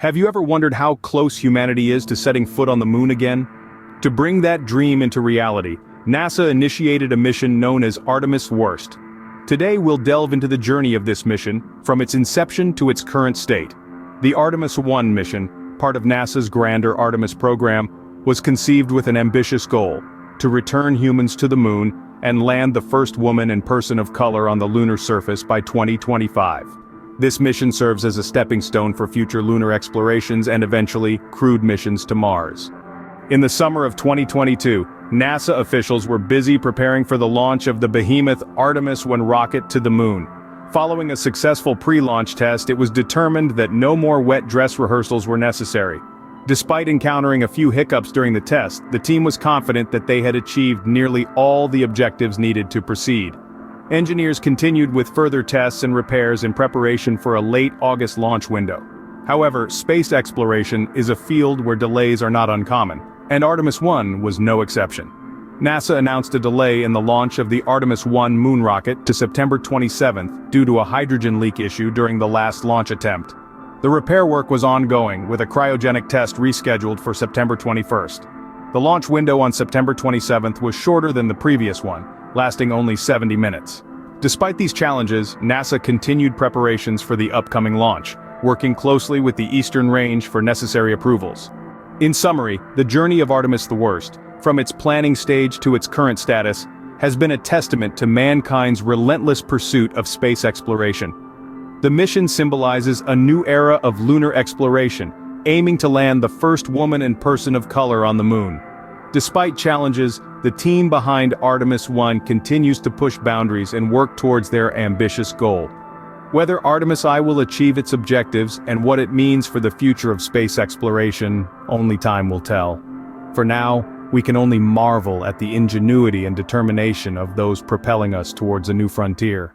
Have you ever wondered how close humanity is to setting foot on the moon again? To bring that dream into reality, NASA initiated a mission known as Artemis I. Today we'll delve into the journey of this mission, from its inception to its current state. The Artemis I mission, part of NASA's grander Artemis program, was conceived with an ambitious goal: to return humans to the moon and land the first woman and person of color on the lunar surface by 2025. This mission serves as a stepping stone for future lunar explorations and eventually, crewed missions to Mars. In the summer of 2022, NASA officials were busy preparing for the launch of the behemoth Artemis I rocket to the moon. Following a successful pre-launch test, it was determined that no more wet dress rehearsals were necessary. Despite encountering a few hiccups during the test, the team was confident that they had achieved nearly all the objectives needed to proceed. Engineers continued with further tests and repairs in preparation for a late August launch window. However, space exploration is a field where delays are not uncommon, and Artemis I was no exception. NASA announced a delay in the launch of the Artemis I moon rocket to September 27th due to a hydrogen leak issue during the last launch attempt. The repair work was ongoing, with a cryogenic test rescheduled for September 21st. The launch window on September 27th was shorter than the previous one, lasting only 70 minutes. Despite these challenges, NASA continued preparations for the upcoming launch, working closely with the Eastern Range for necessary approvals. In summary, the journey of Artemis I, from its planning stage to its current status, has been a testament to mankind's relentless pursuit of space exploration. The mission symbolizes a new era of lunar exploration, aiming to land the first woman and person of color on the moon. Despite challenges, the team behind Artemis I continues to push boundaries and work towards their ambitious goal. Whether Artemis I will achieve its objectives and what it means for the future of space exploration, only time will tell. For now, we can only marvel at the ingenuity and determination of those propelling us towards a new frontier.